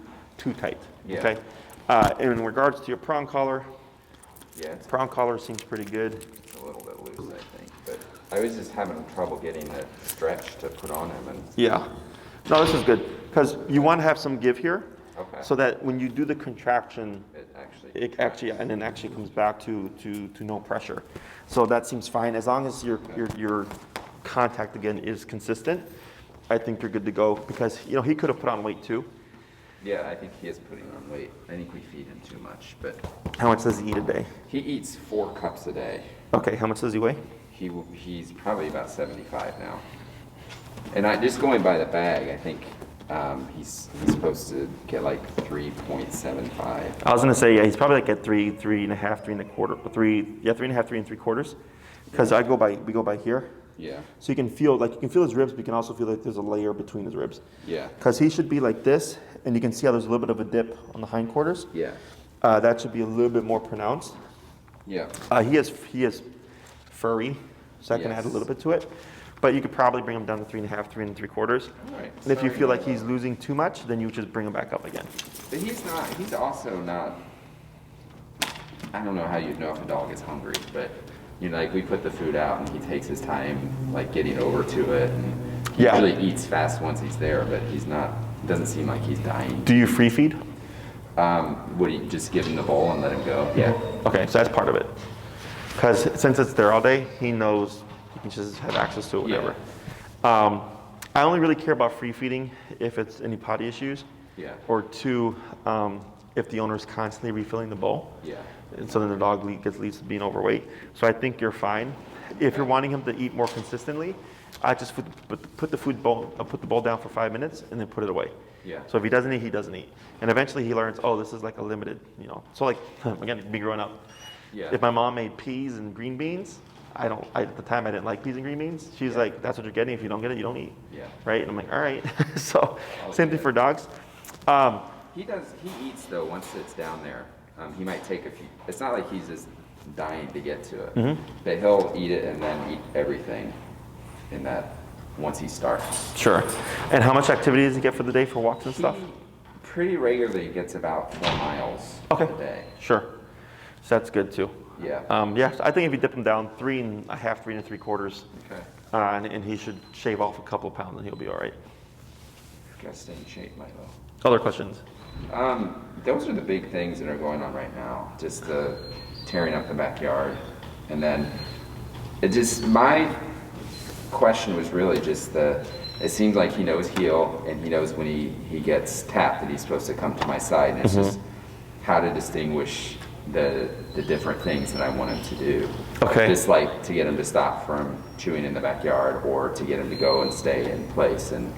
tight. Yeah. Okay. In regards to your prong collar, Yeah, it's prong collar seems pretty good. a little bit loose, I think. But I was just having trouble getting the stretch to put on him. And Yeah. No, this is good because you want to have some give here, Okay. So that when you do the contraction, It actually. and then actually comes back to no pressure. So that seems fine. As long as your contact again is consistent, I think you're good to go, because he could have put on weight too. Yeah, I think he is putting on weight. I think we feed him too much, but How much does he eat a day? he eats 4 cups a day. Okay, how much does he weigh? He's probably about 75 now. And just going by the bag, I think he's supposed to get like 3.75. I was gonna say, yeah, he's probably like at 3.5, 3.25, 3.5, 3.75. Because we go by here. Yeah. So you can feel his ribs, but you can also feel like there's a layer between his ribs. Yeah. Because he should be like this, and you can see how there's a little bit of a dip on the hindquarters. Yeah. That should be a little bit more pronounced. Yeah. He is furry, so I can add a Yes. little bit to it. But you could probably bring him down to 3.5, 3.75. All right. And if you Sorry. feel like he's losing too much, then you just bring him back up again. But he's also not, I don't know how you'd know if a dog is hungry, but like we put the food out and he takes his time like getting over to it, and he Yeah. really eats fast once he's there, but doesn't seem like he's dying. Do you free feed? Would he just give him the bowl and let him go? Yeah. Okay, so that's part of it. Because since it's there all day, he knows he can just have access to it, whatever. I only really care about free feeding if it's any potty issues. Yeah. Or 2, if the owner is constantly refilling the bowl. Yeah. And so then the dog leads to being overweight. So I think you're fine. If you're wanting him to eat more consistently, I just put the bowl down for 5 minutes and then put it away. Yeah. So if he doesn't eat, he doesn't eat. And eventually he learns, oh, this is like a limited, So like, again, me growing up, Yeah. if my mom made peas and green beans, at the time I didn't like peas and green beans. She's like, that's what you're getting. If you don't get it, you don't eat. Yeah. Right? And I'm like, all right. So same thing for dogs. He eats though once it's down there. He might take a few. It's not like he's just dying to get to it. Mm-hmm. But he'll eat it and then eat everything in that once he starts. Sure. And how much activity does he get for the day for walks and stuff? He pretty regularly gets about 4 miles Okay. a day. Sure. So that's good too. Yeah. So I think if you dip him down 3.5, 3.75, Okay. and he should shave off a couple of pounds, and he'll be all right. Gotta stay in shape, Milo. Other questions? Those are the big things that are going on right now. Just the tearing up the backyard. And then my question was really just it seems like he knows heel, and he knows when he gets tapped that he's supposed to come to my side. And it's just how to distinguish the different things that I want him to do. Okay. Just like to get him to stop from chewing in the backyard, or to get him to go and stay in place. And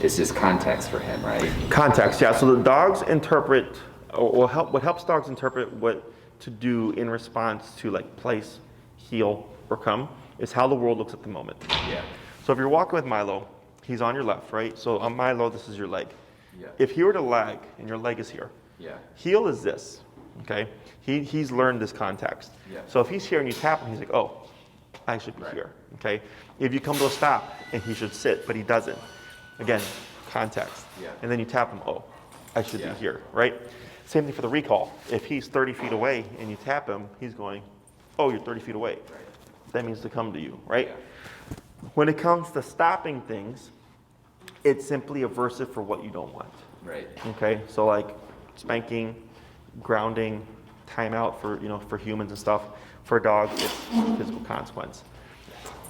it's just context for him, right? Context, yeah. So the dogs interpret, what helps dogs interpret what to do in response to like place, heel, or come is how the world looks at the moment. Yeah. So if you're walking with Milo, he's on your left, right? So on Milo, this is your leg. Yeah. If he were to lag and your leg is here, Yeah. heel is this, okay? He's learned this context. Yeah. So if he's here and you tap him, he's like, oh, I should be here, okay? If you come to a stop and he should sit, but he doesn't, again, context. Yeah. And then you tap him, oh, I should Yeah. be here, right? Same thing for the recall. If he's 30 feet away and you tap him, he's going, oh, you're 30 feet away. Right. That means to come to you, right? Yeah. When it comes to stopping things, it's simply aversive for what you don't want. Right. Okay, so like spanking, grounding, timeout for humans and stuff. For dogs, it's physical consequence.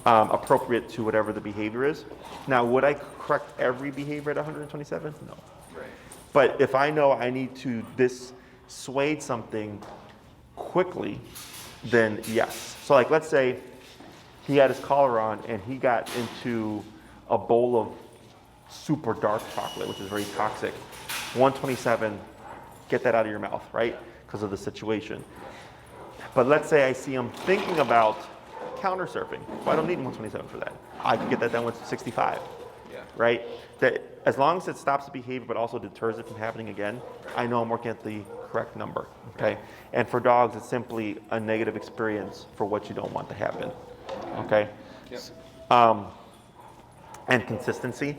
Appropriate to whatever the behavior is. Now, would I correct every behavior at 127? No. Right. But if I know I need to dissuade something quickly, then yes. So like, let's say he had his collar on and he got into a bowl of super dark chocolate, which is very toxic. 127, get that out of your mouth, right? Because of the situation. But let's say I see him thinking about counter surfing. Well, I don't need 127 for that. I could get that done with 65, Yeah. right? That as long as it stops the behavior but also deters it from happening again, I know I'm working at the correct number, okay? And for dogs, it's simply a negative experience for what you don't want to happen, okay? Yep. And consistency.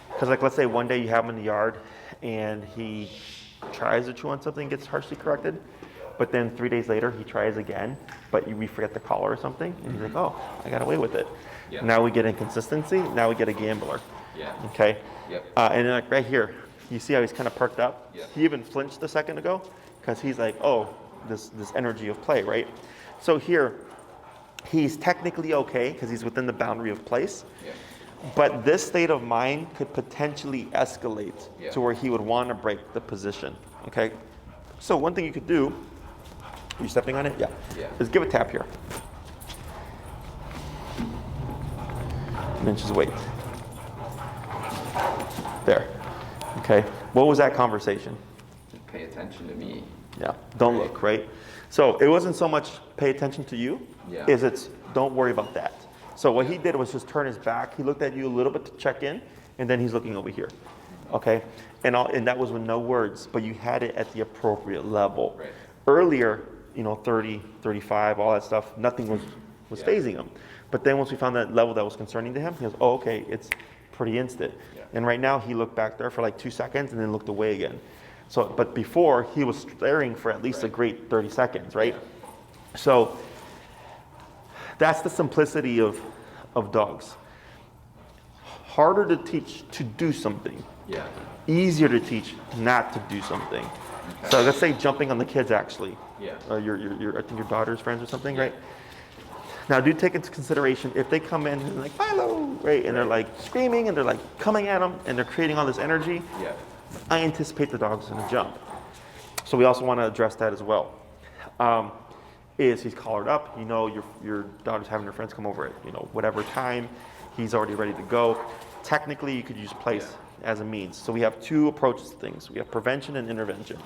Because like, let's say one day you have him in the yard and he tries to chew on something, gets harshly corrected, but then 3 days later he tries again, but we forget the collar or something, and he's like, oh, I got away with it. Yeah. Now we get inconsistency, now we get a gambler, Yeah. okay? Yep. And then like right here, You see how he's kind of perked up? Yeah. He even flinched a second ago because he's like, oh, this energy of play, right? So here, he's technically okay because he's within the boundary of place. Yeah. But this state of mind could potentially escalate to where he would want to break the position, okay? So one thing you could do, are you stepping on it? Yeah. Is give a tap here. And then just wait. There. Okay. What was that conversation? Pay attention to me. Yeah. Don't look, right? So it wasn't so much pay attention to you, is it's don't worry about that. So what he did was just turn his back. He looked at you a little bit to check in, and then he's looking over here. Okay? And that was with no words, but you had it at the appropriate level. Right. Earlier, 30, 35, all that stuff, nothing was phasing him. But then once we found that level that was concerning to him, he goes, oh, okay, it's pretty instant. Yeah. And right now he looked back there for like 2 seconds and then looked away again. So, but before he was staring for at least a great 30 seconds, right? Yeah. So that's the simplicity of dogs. Harder to teach to do something. Yeah. Easier to teach not to do something. Okay. So let's say jumping on the kids actually. Yeah. Your I think your daughter's friends or something, right? Now do take into consideration if they come in and they're like, Milo, right? And they're like screaming and they're like coming at them and they're creating all this energy. Yeah. I anticipate the dog's gonna jump. So we also want to address that as well. Is he's collared up, your daughter's having her friends come over at whatever time, he's already ready to go. Technically you could use place as a means. So we have two approaches to things. We have prevention and intervention.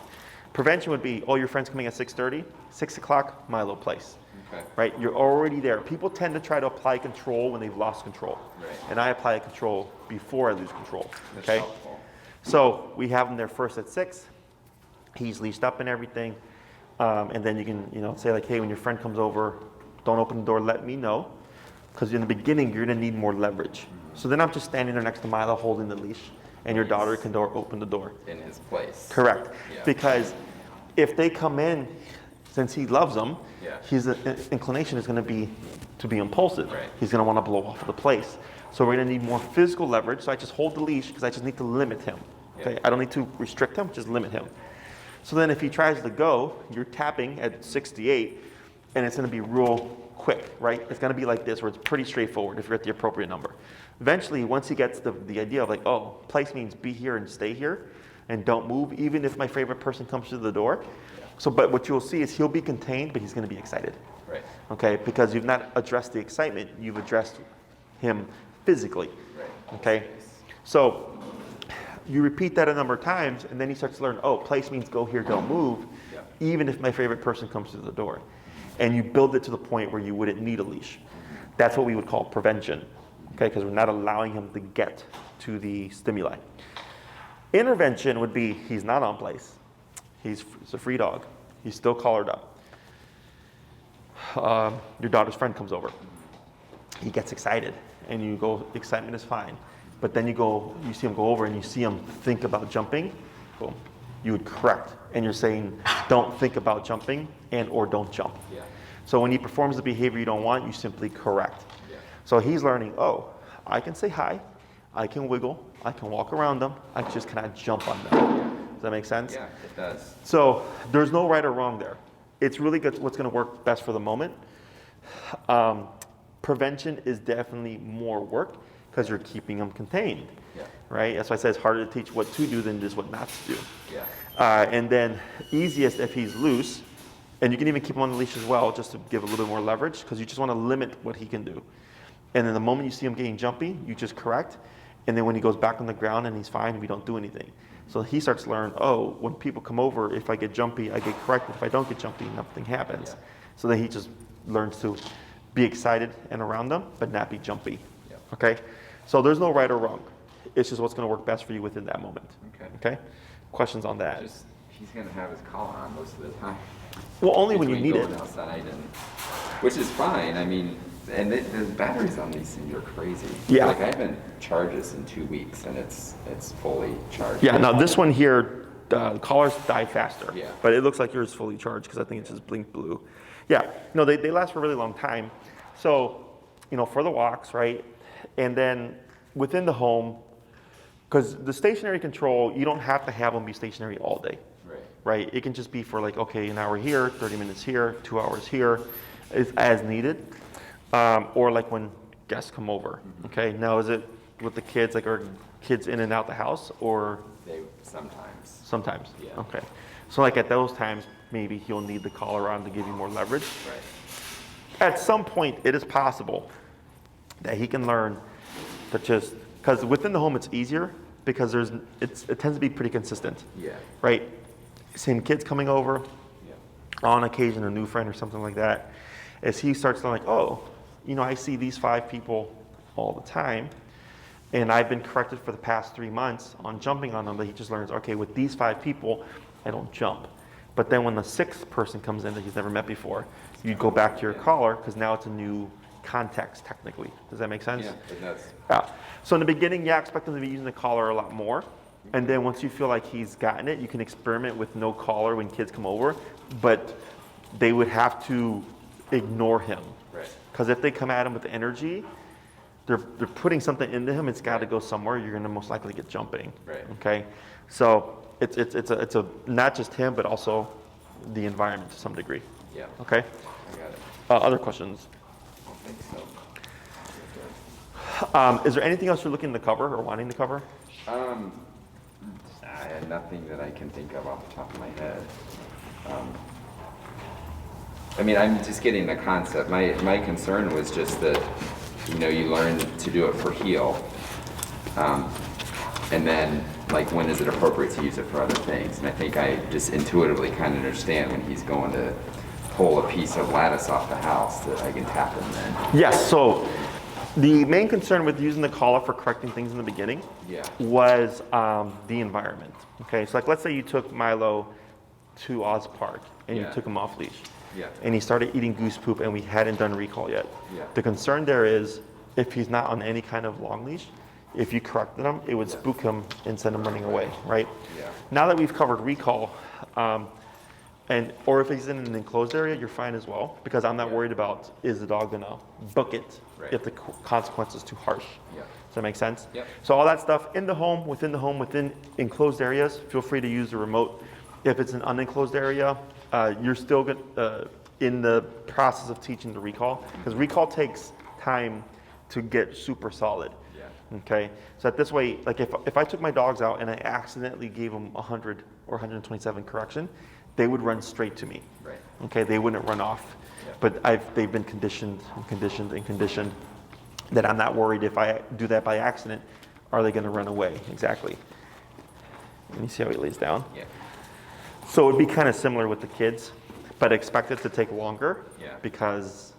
Prevention would be, your friends coming at 6:30, 6 o'clock, Milo place. Okay. Right? You're already there. People tend to try to apply control when they've lost control. Right. And I apply control before I lose control. That's Okay? helpful. So we have him there first at 6. He's leashed up and everything. And then you can, say like, hey, when your friend comes over, don't open the door, let me know. Because in the beginning, you're gonna need more leverage. So then I'm just standing there next to Milo holding the leash and your daughter can open the door. In his place. Correct. Yeah. Because if they come in, since he loves them, his inclination is gonna be to be impulsive. Right. He's gonna wanna blow off of the place. So we're gonna need more physical leverage. So I just hold the leash because I just need to limit him. Okay. I don't need to restrict him, just limit him. So then if he tries to go, you're tapping at 68 and it's gonna be real quick, right? It's gonna be like this where it's pretty straightforward if you're at the appropriate number. Eventually, once he gets the idea of like, place means be here and stay here and don't move, even if my favorite person comes through the door. So, but what you'll see is he'll be contained, but he's gonna be excited. Right. Okay, because you've not addressed the excitement, you've addressed him physically. Right. Okay, so you repeat that a number of times, and then he starts to learn, place means go here, don't move, even if my favorite person comes through the door. And you build it to the point where you wouldn't need a leash. That's what we would call prevention, okay, because we're not allowing him to get to the stimuli. Intervention would be, he's not on place. He's a free dog. He's still collared up. Your daughter's friend comes over. He gets excited, and you go, excitement is fine. But then you see him go over and you see him think about jumping, boom, you would correct. And you're saying, don't think about jumping or don't jump. Yeah. So when he performs the behavior you don't want, you simply correct. Yeah. So he's learning, I can say hi, I can wiggle, I can walk around them, I just cannot jump on them. Does that make sense? Yeah, it does. So there's no right or wrong there. It's really good what's gonna work best for the moment. Prevention is definitely more work, because you're keeping them contained, right? That's why I say it's harder to teach what to do than just what not to do. Yeah. And then easiest if he's loose, and you can even keep him on the leash as well, just to give a little bit more leverage, because you just want to limit what he can do. And then the moment you see him getting jumpy, you just correct, and then when he goes back on the ground and he's fine, we don't do anything. So he starts to learn, when people come over, if I get jumpy, I get corrected. If I don't get jumpy, nothing happens. Yeah. So then he just learns to be excited and around them, but not be jumpy. Okay? So there's no right or wrong. It's just what's going to work best for you within that moment. Okay. Questions on that? He's going to have his collar on most of the time. Well, only when you Between need it. going outside which is fine. I mean, and the batteries on these things are crazy. Yeah. Like I haven't charged this in 2 weeks, and it's fully charged. Yeah. Now this one here, collars die faster. Yeah. But it looks like yours is fully charged because I think it's just blink blue. Yeah. No, they last for a really long time. So, for the walks, right? And then within the home, Because the stationary control, you don't have to have them be stationary all day, Right. right? It can just be for like, okay, an hour here, 30 minutes here, 2 hours here, is as needed. Or like when guests come over, okay? Now is it with the kids, like are kids in and out the house or? They sometimes. Sometimes, Yeah. okay. So like at those times, maybe he'll need the collar on to give you more leverage. Right. At some point, it is possible that he can learn to just, because within the home it's easier because it tends to be pretty consistent, Yeah. right? Same kids coming over, Yeah. on occasion a new friend or something like that, as he starts to like, oh, you know, I see these 5 people all the time, and I've been corrected for the past 3 months on jumping on them, but he just learns, okay, with these 5 people, I don't jump. But then when the 6th person comes in that he's never met before, you go back to your collar because now it's a new context technically. Does that make sense? Yeah, it does. Yeah. So in the beginning, yeah, expect him to be using the collar a lot more. And then once you feel like he's gotten it, you can experiment with no collar when kids come over, but they would have to ignore him. Right. Because if they come at him with energy, they're putting something into him, it's got to go somewhere, you're going to most likely get jumping. Right. Okay? So it's a not just him, but also the environment to some degree. Yeah. Okay? I got it. Other questions? I don't think so. Is there anything else you're looking to cover or wanting to cover? I had nothing that I can think of off the top of my head. I mean, I'm just getting the concept. My concern was just that, you know, you learn to do it for heel. And then, like, when is it appropriate to use it for other things? And I think I just intuitively kind of understand when he's going to pull a piece of lattice off the house that I can tap him then. Yes, so the main concern with using the collar for correcting things in the beginning Yeah. was the environment. Okay, so like let's say you took Milo to Oz Park and you Yeah. took him off leash. Yeah. And he started eating goose poop and we hadn't done recall yet. Yeah. The concern there is if he's not on any kind of long leash, if you corrected him, it would Yeah. spook him and send him running away, right? Yeah. Now that we've covered recall, or if he's in an enclosed area, you're fine as well, because I'm not Yeah. worried about is the dog gonna book it Right. if the consequence is too harsh. Yeah. Does that make sense? Yep. So all that stuff in the home, within enclosed areas, feel free to use the remote. If it's an unenclosed area, you're still in the process of teaching the recall, because recall takes time to get super solid. Yeah. Okay, so that this way, like if I took my dogs out and I accidentally gave them 100 or 127 correction, they would run straight to me. Right. Okay, they wouldn't run off. Yeah. But they've been conditioned that I'm not worried if I do that by accident, are they going to run away? Exactly. And you see how he lays down? Yeah. So it would be kind of similar with the kids, but expect it to take longer Yeah. because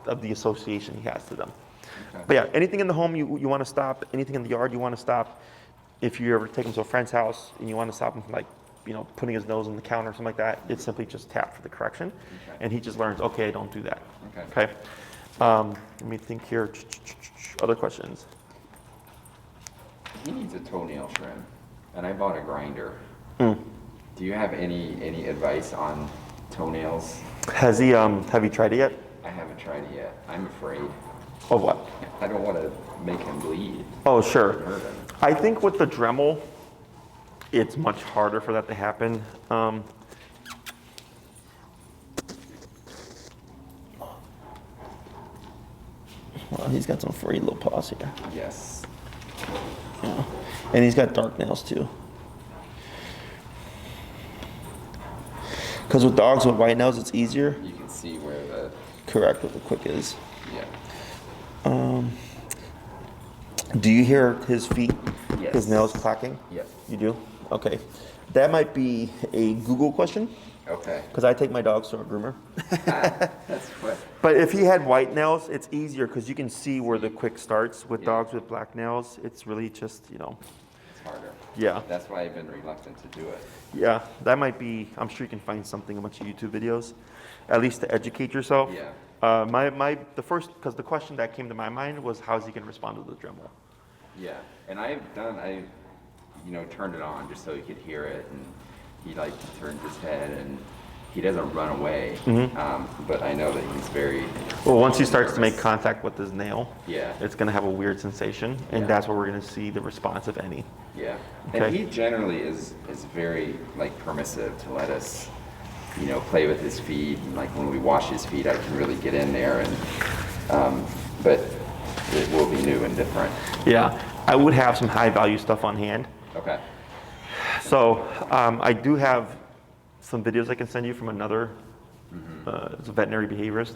of the association he has to them. Okay. But yeah, anything in the home you want to stop, anything in the yard you want to stop. If you ever take him to a friend's house and you want to stop him from, like, you know, putting his nose on the counter or something like that, it's simply just tap for the correction. Okay. And he just learns, okay, I don't do that. Okay. Okay. Let me think here. Other questions? He needs a toenail trim, and I bought a grinder. Mm. Do you have any advice on toenails? Has he, have you tried it yet? I haven't tried it yet. I'm afraid. Of what? I don't want to make him bleed. Oh, sure. Hurt him. I think with the Dremel, it's much harder for that to happen. Well, he's got some furry little paws here. Yes. Yeah. And he's got dark nails too. Because with dogs with white nails, it's easier. You can see where the, Correct, what the quick is. yeah. Do you hear his feet? Yes. His nails clacking? Yep. You do? Okay. That might be a Google question, Okay. because I take my dogs to a groomer. That's what. But if he had white nails, it's easier because you can see where the quick starts. With Yeah. dogs with black nails, it's really just, you know, It's harder. yeah. That's why I've been reluctant to do it. Yeah, that might be, I'm sure you can find something, a bunch of YouTube videos, at least to educate yourself. Yeah. The first, because the question that came to my mind was, how's he going to respond to the Dremel? Yeah. And turned it on just so he could hear it, and he like turned his head, and he doesn't run away, but I know that he's very. Well, once he starts to make contact with his nail, Yeah. it's going to have a weird sensation, and Yeah. that's where we're going to see the response, if any. Yeah, Okay. and he generally is very like permissive to let us, play with his feet. And like when we wash his feet, I can really get in there, and but it will be new and different. Yeah, I would have some high value stuff on hand. Okay. So I do have some videos I can send you from another it's a veterinary behaviorist,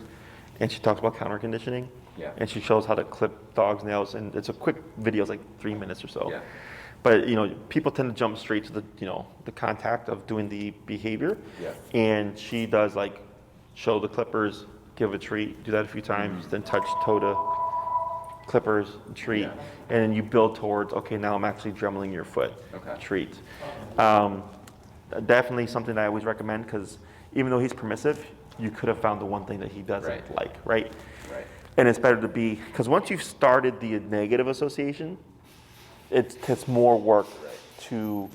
and she talks about counter conditioning. Yeah. And she shows how to clip dogs' nails, and it's a quick video, it's like 3 minutes or so. Yeah. But people tend to jump straight to the contact of doing the behavior. Yeah. And she does like show the clippers, give a treat, do that a few times, then touch toe to clippers, treat, Yeah. and then you build towards, okay, now I'm actually dremeling your foot, Okay. treat. Definitely something that I always recommend, because even though he's permissive, you could have found the one thing that he doesn't Right. like, right? Right. And it's better to be, because once you've started the negative association, it takes more work to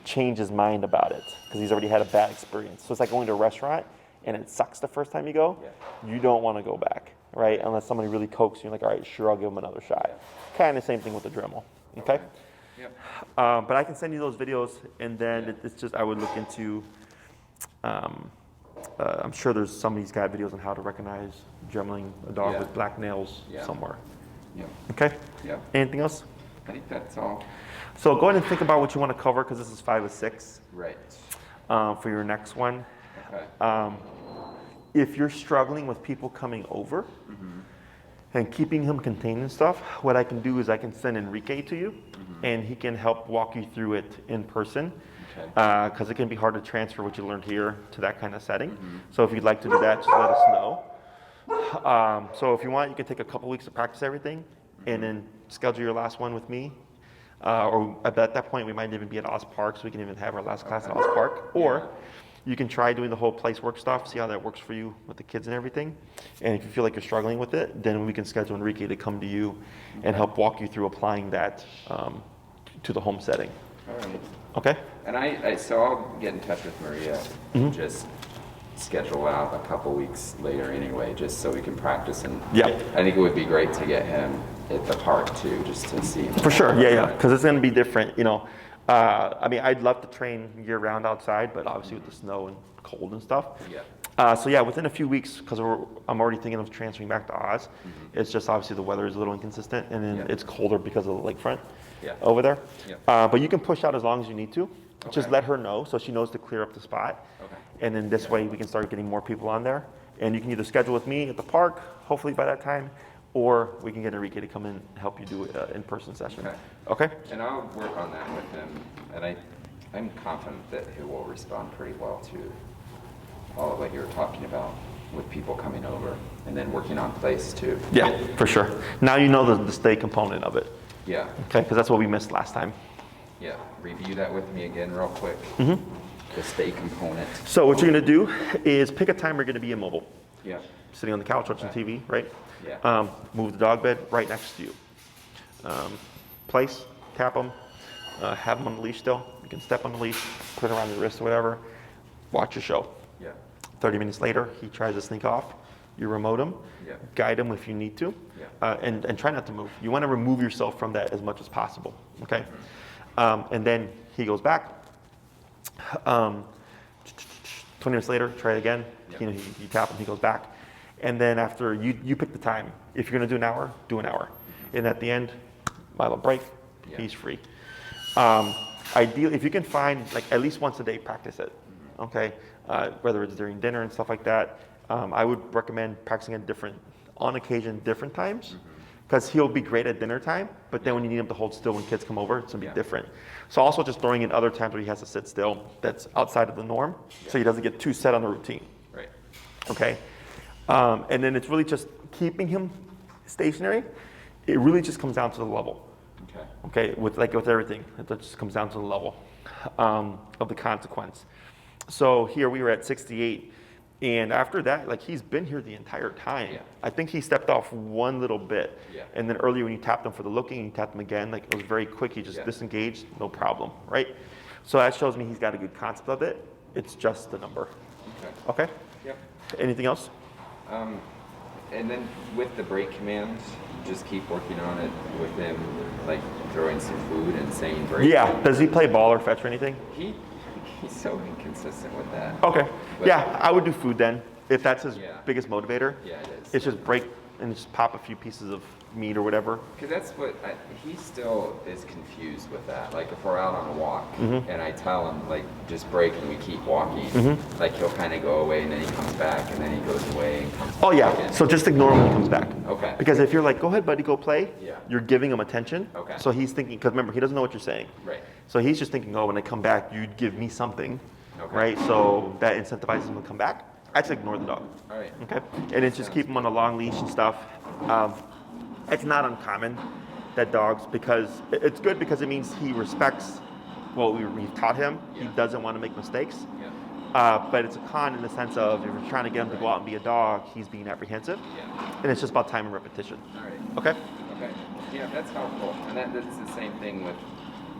change his mind about it, because he's already had a bad experience. So it's like going to a restaurant and it sucks the first time you go. Yeah. You don't want to go back, right? Unless somebody really coaxes you, like, all right, sure, I'll give him another shot. Kind of the same thing with the Dremel, okay? Yep. But I can send you those videos, and then it's just, I would look into, I'm sure there's somebody's got videos on how to recognize dremeling a dog Yeah. with black nails Yeah. somewhere, Yep. okay? Yep. Anything else? I think that's all. So go ahead and think about what you want to cover, because this is 5 of 6 Right. for your next one. Okay. If you're struggling with people coming over and keeping him contained and stuff, what I can do is I can send Enrique to you, and he can help walk you through it in person, Okay. because it can be hard to transfer what you learned here to that kind of setting. So if you'd like to do that, just let us know. So if you want, you can take a couple weeks to practice everything, and then schedule your last one with me. Or at that point, we might even be at Oz Park, so we can even have our last class at Oz Park. Or you can try doing the whole place work stuff, see how that works for you with the kids and everything. And if you feel like you're struggling with it, then we can schedule Enrique to come to you and help walk you through applying that to the home setting. All right. Okay? And so I'll get in touch with Maria and just schedule out a couple weeks later anyway, just so we can practice. And Yeah. I think it would be great to get him at the park too, just to see him. For sure, yeah, because it's going to be different, I mean, I'd love to train year-round outside, but obviously with the snow and cold and stuff. Yeah. So yeah, within a few weeks, because I'm already thinking of transferring back to Oz. It's just obviously the weather is a little inconsistent, and then it's colder because of the lakefront over there. Yeah. But you can push out as long as you need to. Just Okay. let her know so she knows to clear up the spot. Okay. And then this way we can start getting more people on there. And you can either schedule with me at the park, hopefully by that time, or we can get Enrique to come in and help you do an in-person session. Okay. Okay? And I'll work on that with him, and I'm confident that he will respond pretty well to all of what you were talking about with people coming over, and then working on place too. Yeah, for sure. Now you know the stay component of it, Yeah, okay? Because that's what we missed last time. yeah. Review that with me again real quick. The stay component. So what you're gonna do is pick a time you're gonna be immobile, Yeah, sitting on the couch watching TV, right? yeah. Move the dog bed right next to you. Place, tap them, have them on the leash still. You can step on the leash, put it around your wrist or whatever. Watch your show. Yeah, 30 minutes later, he tries to sneak off. You remote him, Yeah. guide him if you need to, Yeah. and try not to move. You want to remove yourself from that as much as possible, okay? And then he goes back. 20 minutes later, try it again. Yeah. You tap him, he goes back. And then after, you pick the time. If you're going to do an hour, do an hour. And at the end, Milo break, Yeah. he's free. Ideally, if you can find, like, at least once a day, practice it, okay? Whether it's during dinner and stuff like that. I would recommend practicing at on occasion, different times, because he'll be great at dinner time, but then when you need him to hold still when kids come over, it's gonna be different. So also just throwing in other times where he has to sit still, that's outside of the norm, so he doesn't get too set on the routine, right. okay? And then it's really just keeping him stationary. It really just comes down to the level. Okay, with everything, it just comes down to the level of the consequence. So here we were at 68, and after that, like, he's been here the entire time. Yeah. I think he stepped off one little bit, Yeah. and then earlier when you tapped him for the looking, and you tapped him again, like, it was very quick. He just disengaged, no problem, right? So that shows me he's got a good concept of it. it's just the number. Okay. Okay? Yep. Anything else? And then with the break command, just keep working on it with him, like throwing some food and saying break. Yeah. Does he play ball or fetch or anything? He's so inconsistent with that. Okay. But- Yeah, I would do food then. If that's his Yeah. biggest motivator, Yeah, it is. it's just break and just pop a few pieces of meat or whatever. Because that's what he still is confused with that. Like if we're out on a walk Mm-hmm. and I tell him like just break and we keep walking, like he'll kind of go away and then he comes back and then he goes away and comes Oh back yeah. again. So just ignore him when he comes back. Okay. Because if you're like, go ahead, buddy, go play, Yeah. you're giving him attention. Okay. So he's thinking, because remember, he doesn't know what you're saying. Right. So he's just thinking, oh, when I come back, you'd give me something, Okay. right? So that incentivizes him to come back. I just ignore the dog. All right. Okay. And it's just keep him on a long leash and stuff. It's not uncommon that dogs, because it's good because it means he respects what we've taught him. He Yeah. doesn't want to make mistakes. Yeah. But it's a con in the sense of if you're trying to get him to go out and be a dog, he's being apprehensive. Yeah. And it's just about time and repetition. All right. Okay? Okay. Yeah, that's helpful. And that's the same thing with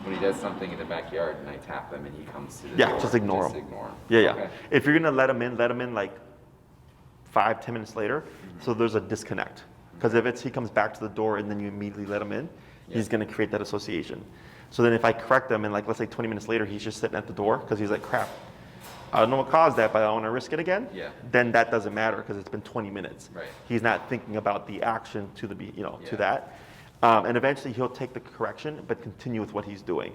when he does something in the backyard and I tap him and he comes to the Yeah, door. just ignore Just him. ignore him. Yeah, yeah. Okay. If you're gonna let him in like 5-10 minutes later, so there's a disconnect. Because if he comes back to the door and then you immediately let him in, he's gonna create that association. So then if I correct him and like let's say 20 minutes later he's just sitting at the door because he's like, crap, I don't know what caused that, but I want to risk it again. Yeah. Then that doesn't matter because it's been 20 minutes. Right. He's not thinking about the action to the to Yeah. that, and eventually he'll take the correction but continue with what he's doing.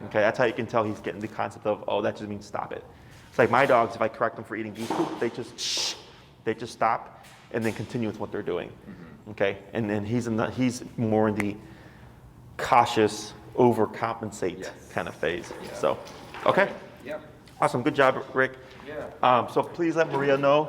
Okay, that's how you can tell he's getting the concept of, oh, that just means stop it. It's like my dogs, if I correct them for eating beef poop, they just stop and then continue with what they're doing. Okay, and then he's more in the cautious, overcompensate Yes. kind of phase. Yeah. So, okay, Yep. awesome, good job, Rick. Yeah. So please let Maria know